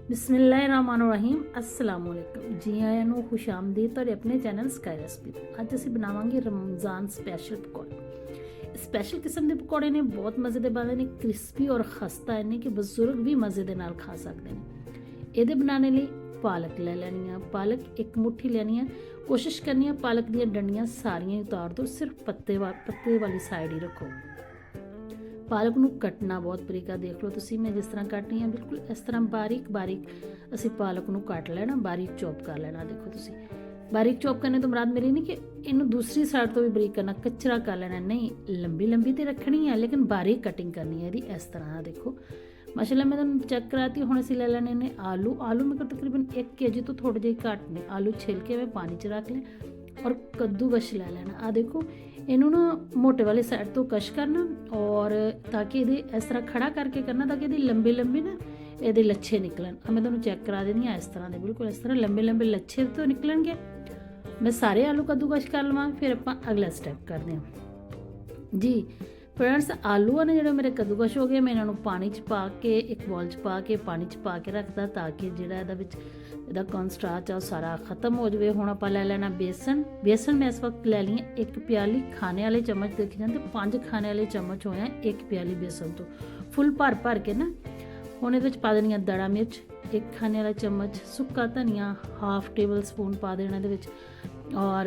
ਬਿਸਮਿਲ੍ਲਾਹਿਰਰਹਿਮਾਨਿਰਰਹੀਮ अस्सलाम वालेकुम जी आया ਨੂੰ खुश आमदीद ਤੁਹਾਡੇ ਆਪਣੇ ਚੈਨਲ ਸਕਾਈ ਰੈਸਪੀ। ਅੱਜ ਅਸੀਂ ਬਣਾਵਾਂਗੇ ਰਮਜ਼ਾਨ ਸਪੈਸ਼ਲ ਪਕੌੜੇ। ਸਪੈਸ਼ਲ ਕਿਸਮ ਦੇ ਪਕੌੜੇ ਨੇ, ਬਹੁਤ ਮਜ਼ੇ ਦੇ ਬਣਦੇ ਨੇ, ਕ੍ਰਿਸਪੀ ਔਰ ਖਸਤਾ ਨੇ ਕਿ ਬਜ਼ੁਰਗ ਵੀ ਮਜ਼ੇ ਦੇ ਨਾਲ ਖਾ ਸਕਦੇ ਨੇ। ਇਹਦੇ ਬਣਾਉਣ ਲਈ ਪਾਲਕ ਲੈ ਲੈਣੀ ਆ। ਪਾਲਕ ਇੱਕ ਮੁੱਠੀ ਲੈਣੀ ਆ। ਕੋਸ਼ਿਸ਼ ਕਰਨੀ ਆ ਪਾਲਕ ਦੀਆਂ ਡੰਡੀਆਂ ਸਾਰੀਆਂ ਉਤਾਰ ਦਿਓ, ਸਿਰਫ ਪੱਤੇ ਵਾਲੀ ਸਾਈਡ ਹੀ ਰੱਖੋ। पालक ਨੂੰ ਕੱਟਣਾ ਬਹੁਤ ਬਰੀਕਾ ਦੇਖ ਲਓ ਤੁਸੀਂ, ਮੈਂ ਜਿਸ ਤਰ੍ਹਾਂ ਕੱਟ ਰਹੀ ਹਾਂ ਬਿਲਕੁਲ ਇਸ ਤਰ੍ਹਾਂ ਬਾਰੀਕ ਅਸੀਂ ਪਾਲਕ ਨੂੰ ਕੱਟ ਲੈਣਾ, ਬਾਰੀਕ ਚੌਪ ਕਰ ਲੈਣਾ। ਦੇਖੋ ਤੁਸੀਂ ਬਾਰੀਕ ਚੌਪ ਕਰਨੇ ਤੋਂ ਮੁਰਾਦ ਮੇਰੀ ਨਹੀਂ ਕਿ ਇਹਨੂੰ ਦੂਸਰੀ ਸਾਈਡ ਤੋਂ ਵੀ ਬਰੀਕ ਕਰਨਾ, ਕਚਰਾ ਕਰ ਲੈਣਾ, ਨਹੀਂ, ਲੰਬੀ ਤੇ ਰੱਖਣੀ ਹੈ ਲੇਕਿਨ ਬਾਰੀਕ ਕਟਿੰਗ ਕਰਨੀ ਹੈ ਇਹਦੀ। ਇਸ ਤਰ੍ਹਾਂ ਦੇਖੋ ਮਾਸ਼ਾਅੱਲਾ ਮੈਂ ਤੁਹਾਨੂੰ ਚੈੱਕ ਕਰਾਤੀ। ਹੁਣ ਅਸੀਂ ਲੈ ਲੈਣੇ ਨੇ ਆਲੂ ਮੇਰੇ ਕੋਲ ਤਕਰੀਬਨ 1 kg ਤੋਂ ਥੋੜੇ ਜਿਹੇ ਘੱਟ ਨੇ। ਆਲੂ ਛਿਲ ਕੇ ਮੈਂ ਪਾਣੀ 'ਚ ਰੱਖ ਲਿਆ ਔਰ ਕੱਦੂਕਸ਼ ਲੈ ਲੈਣਾ। ਆ ਦੇਖੋ ਇਹਨੂੰ ਨਾ ਮੋਟੇ ਵਾਲੀ ਸਾਈਡ ਤੋਂ ਕਸ਼ ਕਰਨਾ ਔਰ ਤਾਂ ਕਿ ਇਹਦੇ ਇਸ ਤਰ੍ਹਾਂ ਖੜਾ ਕਰਕੇ ਕਰਨਾ ਤਾਂ ਕਿ ਇਹਦੀ ਲੰਬੀ ਨਾ ਇਹਦੇ ਲੱਛੇ ਨਿਕਲਣ। ਮੈਂ ਤੁਹਾਨੂੰ ਚੈੱਕ ਕਰਾ ਦੇਣੀ ਆ ਇਸ ਤਰ੍ਹਾਂ ਦੇ, ਬਿਲਕੁਲ ਇਸ ਤਰ੍ਹਾਂ ਲੰਬੇ ਲੱਛੇ ਤੋਂ ਨਿਕਲਣਗੇ। ਮੈਂ ਸਾਰੇ ਆਲੂ ਕੱਦੂਕਸ਼ ਕਰ ਲਵਾਂ, ਫਿਰ ਆਪਾਂ ਅਗਲਾ ਸਟੈਪ ਕਰਦੇ ਹਾਂ ਜੀ। ਫਰੈਂਡਸ ਆਲੂ ਨੇ ਜਿਹੜੇ ਮੇਰੇ ਕੱਦੂਕਸ਼ ਹੋ ਗਏ, ਮੈਂ ਇਹਨਾਂ ਨੂੰ ਪਾਣੀ 'ਚ ਪਾ ਕੇ ਇੱਕ ਬੋਲ 'ਚ ਪਾ ਕੇ ਪਾਣੀ 'ਚ ਪਾ ਕੇ ਰੱਖਦਾ ਤਾਂ ਕਿ ਜਿਹੜਾ ਇਹਦਾ ਕੌਨਸਟਾਰਚ ਆ ਉਹ ਸਾਰਾ ਖਤਮ ਹੋ ਜਾਵੇ। ਹੁਣ ਆਪਾਂ ਲੈ ਲੈਣਾ ਬੇਸਨ ਮੈਂ ਇਸ ਵਕਤ ਲੈ ਲਈ 1 ਪਿਆਲੀ ਖਾਣੇ ਵਾਲੇ ਚਮਚ, ਦੇਖੀ ਜਾਂਦੇ 5 ਖਾਣੇ ਵਾਲੇ ਚਮਚ ਹੋਇਆ 1 ਪਿਆਲੀ ਬੇਸਨ ਤੋਂ ਫੁੱਲ ਭਰ ਕੇ ਨਾ। ਹੁਣ ਇਹਦੇ ਵਿੱਚ ਪਾ ਦੇਣੀਆਂ ਦੜਾ ਮਿਰਚ 1 ਖਾਣੇ ਵਾਲਾ ਚਮਚ, ਸੁੱਕਾ ਧਨੀਆ 1/2 ਟੇਬਲ ਸਪੂਨ ਪਾ ਦੇਣਾ ਇਹਦੇ ਵਿੱਚ, ਔਰ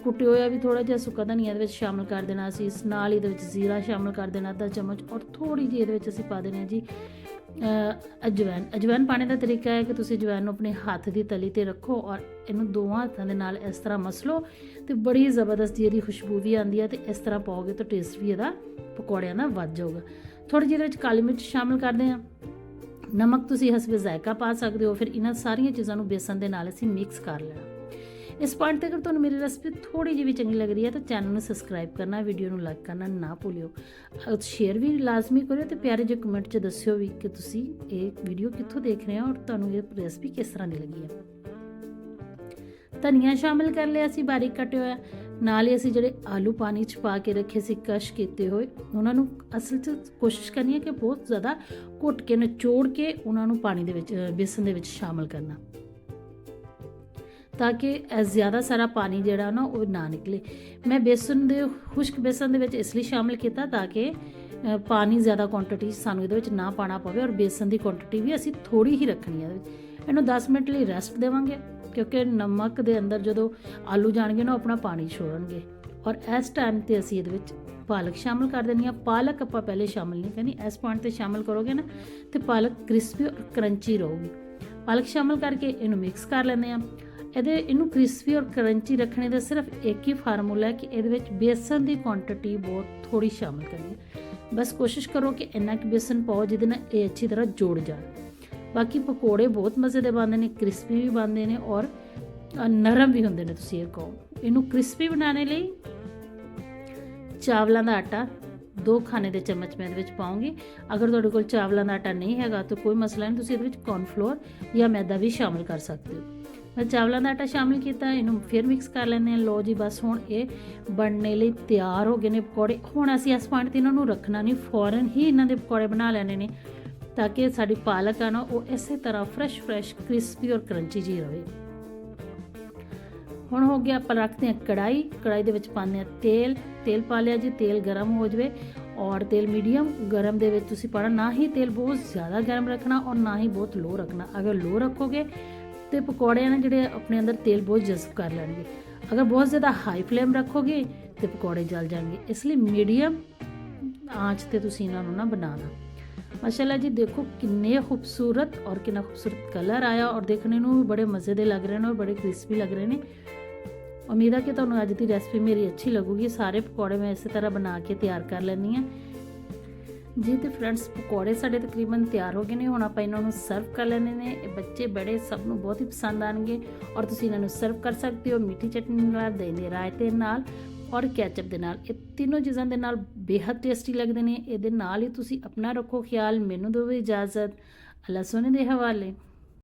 ਕੁੱਟਿਆ ਹੋਇਆ ਵੀ ਥੋੜਾ ਜਿਹਾ ਸੁੱਕਾ ਧਨੀਆ ਇਹਦੇ ਵਿੱਚ ਸ਼ਾਮਿਲ ਕਰ ਦੇਣਾ ਅਸੀਂ। ਇਸ ਨਾਲ ਇਹਦੇ ਵਿੱਚ ਜ਼ੀਰਾ ਸ਼ਾਮਿਲ ਕਰ ਦੇਣਾ 1 ਚਮਚ, ਔਰ ਥੋੜੀ ਜਿਹੀ ਇਹਦੇ ਵਿੱਚ ਅਸੀਂ ਪਾ ਦੇਣਾ ਜੀ ਅਜਵਾਇਨ ਪਾਣੇ ਦਾ ਤਰੀਕਾ ਹੈ ਕਿ ਤੁਸੀਂ ਅਜਵਾਇਨ ਨੂੰ ਆਪਣੇ ਹੱਥ ਦੀ ਤਲੀ ਤੇ ਰੱਖੋ ਔਰ ਇਹਨੂੰ ਦੋਵਾਂ ਹੱਥਾਂ ਦੇ ਨਾਲ ਇਸ ਤਰ੍ਹਾਂ ਮਸਲੋ ਤੇ ਬੜੀ ਜ਼ਬਰਦਸਤ ਜੀ ਇਹਦੀ ਖੁਸ਼ਬੂ ਵੀ ਆਉਂਦੀ ਹੈ। ਤੇ ਇਸ ਤਰ੍ਹਾਂ ਪਾਓਗੇ ਤਾਂ ਟੇਸਟ ਵੀ ਇਹਦਾ ਪਕੌੜਿਆਂ ਦਾ ਵੱਧ ਜਾਊਗਾ। ਥੋੜੀ ਜਿਹੀ ਇਹਦੇ ਵਿੱਚ ਕਾਲੀ ਮਿਰਚ ਸ਼ਾਮਿਲ ਕਰਦੇ ਹਾਂ। ਨਮਕ ਤੁਸੀਂ ਹਸਬੇ ਜ਼ਾਇਕਾ ਪਾ ਸਕਦੇ ਹੋ। ਫਿਰ ਇਹਨਾਂ ਸਾਰੀਆਂ ਚੀਜ਼ਾਂ ਨੂੰ ਬੇਸਨ ਦੇ ਨਾਲ ਅਸੀਂ ਮਿਕਸ ਕਰ ਲੈਣਾ। ਇਸ ਪੁਆਇੰਟ ਤੇ ਅਗਰ ਤੁਹਾਨੂੰ ਮੇਰੀ ਰੈਸਪੀ ਥੋੜੀ ਜਿਹੀ ਵੀ ਚੰਗੀ ਲੱਗ ਰਹੀ ਹੈ ਤਾਂ ਚੈਨਲ ਨੂੰ ਸਬਸਕ੍ਰਾਈਬ ਕਰਨਾ, ਵੀਡੀਓ ਨੂੰ ਲਾਈਕ ਕਰਨਾ ਨਾ ਭੁੱਲਿਓ, ਸ਼ੇਅਰ ਵੀ ਲਾਜ਼ਮੀ ਕਰਿਓ ਤੇ ਪਿਆਰੇ ਜਿਹੇ ਕਮੈਂਟ 'ਚ ਦੱਸਿਓ ਵੀ ਕਿ ਤੁਸੀਂ ਇਹ ਵੀਡੀਓ ਕਿੱਥੋਂ ਦੇਖ ਰਹੇ ਹੋ ਔਰ ਤੁਹਾਨੂੰ ਇਹ ਰੈਸਪੀ ਕਿਸ ਤਰ੍ਹਾਂ ਦੀ ਲੱਗੀ ਹੈ। ਧਨੀਆ ਸ਼ਾਮਿਲ ਕਰ ਲਿਆ ਅਸੀਂ ਬਾਰੀਕ ਕੱਟਿਆ ਹੋਇਆ, ਨਾਲ ਹੀ ਅਸੀਂ ਜਿਹੜੇ ਆਲੂ ਪਾਣੀ 'ਚ ਪਾ ਕੇ ਰੱਖੇ ਸੀ ਕਸ਼ ਕੀਤੇ ਹੋਏ, ਉਹਨਾਂ ਨੂੰ ਅਸਲ 'ਚ ਕੋਸ਼ਿਸ਼ ਕਰਨੀ ਹੈ ਕਿ ਬਹੁਤ ਜ਼ਿਆਦਾ ਘੁੱਟ ਕੇ ਨਿਚੋੜ ਕੇ ਉਹਨਾਂ ਨੂੰ ਪਾਣੀ ਦੇ ਵਿੱਚ ਬੇਸਨ ਦੇ ਵਿੱਚ ਸ਼ਾਮਿਲ ਕਰਨਾ ਤਾਂ ਕਿ ਜ਼ਿਆਦਾ ਸਾਰਾ ਪਾਣੀ ਜਿਹੜਾ ਨਾ ਉਹ ਨਾ ਨਿਕਲੇ। ਮੈਂ ਖੁਸ਼ਕ ਬੇਸਨ ਦੇ ਵਿੱਚ ਇਸ ਲਈ ਸ਼ਾਮਿਲ ਕੀਤਾ ਤਾਂ ਕਿ ਪਾਣੀ ਜ਼ਿਆਦਾ ਕੁਆਂਟੀਟੀ ਸਾਨੂੰ ਇਹਦੇ ਵਿੱਚ ਨਾ ਪਾਣਾ ਪਵੇ ਔਰ ਬੇਸਨ ਦੀ ਕੁਆਂਟੀਟੀ ਵੀ ਅਸੀਂ ਥੋੜੀ ਹੀ ਰੱਖਣੀ ਹੈ। ਇਹਨੂੰ 10 ਮਿੰਟ ਲਈ ਰੈਸਟ ਦੇਵਾਂਗੇ ਕਿਉਂਕਿ ਨਮਕ ਦੇ ਅੰਦਰ ਜਦੋਂ ਆਲੂ ਜਾਣਗੇ ਨਾ ਆਪਣਾ ਪਾਣੀ ਛੋੜਨਗੇ। ਔਰ ਇਸ ਟਾਈਮ ਤੇ ਅਸੀਂ ਇਹਦੇ ਵਿੱਚ ਪਾਲਕ ਸ਼ਾਮਿਲ ਕਰ ਦੇਣੀ ਆ। ਪਾਲਕ ਆਪਾਂ ਪਹਿਲੇ ਸ਼ਾਮਿਲ ਨਹੀਂ ਕਰਨੀ, ਇਸ ਪੁਆਇੰਟ ਤੇ ਸ਼ਾਮਿਲ ਕਰੋਗੇ ਨਾ ਤੇ ਪਾਲਕ ਕ੍ਰਿਸਪੀ ਔਰ ਕਰੰਚੀ ਰਹੂਗੀ। ਪਾਲਕ ਸ਼ਾਮਿਲ ਕਰਕੇ ਇਹਨੂੰ ਮਿਕਸ ਕਰ ਲੈਂਦੇ ਆ। ਇਹਨੂੰ ਕ੍ਰਿਸਪੀ ਔਰ ਕਰੰਚੀ ਰੱਖਣੇ ਦਾ ਸਿਰਫ ਇੱਕ ਹੀ ਫਾਰਮੂਲਾ ਹੈ ਕਿ ਇਹਦੇ ਵਿੱਚ ਬੇਸਨ ਦੀ ਕੁਆਂਟੀਟੀ ਬਹੁਤ ਥੋੜੀ ਸ਼ਾਮਿਲ ਕਰਨੀ ਹੈ। ਬਸ ਕੋਸ਼ਿਸ਼ ਕਰੋ ਕਿ ਇੰਨਾ ਕਿ ਬੇਸਨ ਪਾਓ ਜਿਹਦੇ ਨਾਲ ਇਹ ਅੱਛੀ ਤਰ੍ਹਾਂ ਜੁੜ ਜਾਣ। ਬਾਕੀ ਪਕੌੜੇ ਬਹੁਤ ਮਜ਼ੇ ਦੇ ਬਣਦੇ ਨੇ, ਕ੍ਰਿਸਪੀ ਵੀ ਬਣਦੇ ਨੇ ਔਰ ਨਰਮ ਵੀ ਹੁੰਦੇ ਨੇ। ਤੁਸੀਂ ਇਹ ਕਹੋ ਇਹਨੂੰ ਕ੍ਰਿਸਪੀ ਬਣਾਉਣ ਲਈ ਚਾਵਲਾਂ ਦਾ ਆਟਾ 2 ਖਾਣੇ ਦੇ ਚਮਚ ਮੈਂ ਇਹਦੇ ਵਿੱਚ ਪਾਉਂਗੀ। ਅਗਰ ਤੁਹਾਡੇ ਕੋਲ ਚਾਵਲਾਂ ਦਾ ਆਟਾ ਨਹੀਂ ਹੈਗਾ ਤਾਂ ਕੋਈ ਮਸਲਾ ਨਹੀਂ, ਤੁਸੀਂ ਇਹਦੇ ਵਿੱਚ ਕੌਰਨਫਲੋਰ ਜਾਂ ਮੈਦਾ ਵੀ ਸ਼ਾਮਿਲ ਕਰ ਸਕਦੇ ਹੋ। ਮੈਂ ਚਾਵਲਾਂ ਦਾ ਆਟਾ ਸ਼ਾਮਿਲ ਕੀਤਾ, ਇਹਨੂੰ ਫਿਰ ਮਿਕਸ ਕਰ ਲੈਂਦੇ ਹਾਂ। ਲਓ ਜੀ ਬਸ ਹੁਣ ਇਹ ਬਣਨੇ ਲਈ ਤਿਆਰ ਹੋ ਗਏ ਨੇ ਪਕੌੜੇ। ਹੁਣ ਅਸੀਂ ਇਸ ਪੁਆਇੰਟ 'ਤੇ ਇਹਨਾਂ ਨੂੰ ਰੱਖਣਾ ਨਹੀਂ, ਫੌਰਨ ਹੀ ਇਹਨਾਂ ਦੇ ਪਕੌੜੇ ਬਣਾ ਲੈਣੇ ਨੇ ਤਾਂ ਕਿ ਸਾਡੀ ਪਾਲਕ ਆ ਨਾ ਉਹ ਇਸੇ ਤਰ੍ਹਾਂ ਫਰੈਸ਼ ਕ੍ਰਿਸਪੀ ਔਰ ਕਰੰਚੀ ਜੀ ਰਹੇ। ਹੁਣ ਹੋ ਗਿਆ, ਆਪਾਂ ਰੱਖਦੇ ਹਾਂ ਕੜਾਈ ਦੇ ਵਿੱਚ ਪਾਉਂਦੇ ਹਾਂ ਤੇਲ ਪਾ ਲਿਆ ਜੀ। ਤੇਲ ਗਰਮ ਹੋ ਜਾਵੇ ਔਰ ਤੇਲ ਮੀਡੀਅਮ ਗਰਮ ਦੇ ਵਿੱਚ ਤੁਸੀਂ ਪਾਣਾ, ਨਾ ਹੀ ਤੇਲ ਬਹੁਤ ਜ਼ਿਆਦਾ ਗਰਮ ਰੱਖਣਾ ਔਰ ਨਾ ਹੀ ਬਹੁਤ ਲੋ ਰੱਖਣਾ। ਅਗਰ ਲੋ ਰੱਖੋਗੇ ਤੇ ਪਕੌੜਿਆਂ ਨੇ ਜਿਹੜੇ ਆਪਣੇ ਅੰਦਰ ਤੇਲ ਬਹੁਤ ਜਜ਼ਬ ਕਰ ਲੈਣਗੇ। ਅਗਰ ਬਹੁਤ ਜ਼ਿਆਦਾ ਹਾਈ ਫਲੇਮ ਰੱਖੋਗੇ ਤੇ ਪਕੌੜੇ ਜਲ ਜਾਣਗੇ। ਇਸ ਲਈ ਮੀਡੀਅਮ ਆਂਚ ਤੇ ਤੁਸੀਂ ਇਹਨਾਂ ਨੂੰ ਨਾ ਬਣਾਉਣਾ। ਮਾਸ਼ਾਅੱਲਾ ਜੀ ਦੇਖੋ ਕਿੰਨੇ ਖੂਬਸੂਰਤ ਔਰ ਕਿੰਨਾ ਖੂਬਸੂਰਤ ਕਲਰ ਆਇਆ ਔਰ ਦੇਖਣੇ ਨੂੰ ਵੀ ਬੜੇ ਮਜ਼ੇ ਦੇ ਲੱਗ ਰਹੇ ਨੇ ਔਰ ਬੜੇ ਕ੍ਰਿਸਪੀ ਲੱਗ ਰਹੇ ਨੇ। ਉਮੀਦ ਹੈ ਕਿ ਤੁਹਾਨੂੰ ਅੱਜ ਦੀ ਰੈਸਪੀ ਮੇਰੀ ਅੱਛੀ ਲੱਗੂਗੀ। ਸਾਰੇ ਪਕੌੜੇ ਮੈਂ ਇਸੇ ਤਰ੍ਹਾਂ ਬਣਾ ਕੇ ਤਿਆਰ ਕਰ ਲੈਂਦੀ ਹਾਂ ਜੀ। ਤੇ ਫਰੈਂਡਸ ਪਕੌੜੇ ਸਾਡੇ ਤਕਰੀਬਨ ਤਿਆਰ ਹੋ ਗਏ ਨੇ। ਹੁਣ ਆਪਾਂ ਇਹਨਾਂ ਨੂੰ ਸਰਵ ਕਰ ਲੈਣੇ ਨੇ। ਇਹ ਬੱਚੇ ਬੜੇ ਸਭ ਨੂੰ ਬਹੁਤ ਹੀ ਪਸੰਦ ਆਣਗੇ ਔਰ ਤੁਸੀਂ ਇਹਨਾਂ ਨੂੰ ਸਰਵ ਕਰ ਸਕਦੇ ਹੋ ਮਿੱਠੀ ਚਟਨੀ ਨਾਲ, ਦਹੀਂ ਦੇ ਰਾਇਤੇ ਨਾਲ ਔਰ ਕੈਚਅਪ ਦੇ ਨਾਲ। ਇਹ ਤਿੰਨੋਂ ਚੀਜ਼ਾਂ ਦੇ ਨਾਲ ਬੇਹੱਦ ਟੇਸਟੀ ਲੱਗਦੇ ਨੇ। ਇਹਦੇ ਨਾਲ ਹੀ ਤੁਸੀਂ ਆਪਣਾ ਰੱਖੋ ਖਿਆਲ। ਮੈਨੂੰ ਦਿਓ ਇਜਾਜ਼ਤ, ਅੱਲਾ ਸੋਨੇ ਦੇ ਹਵਾਲੇ।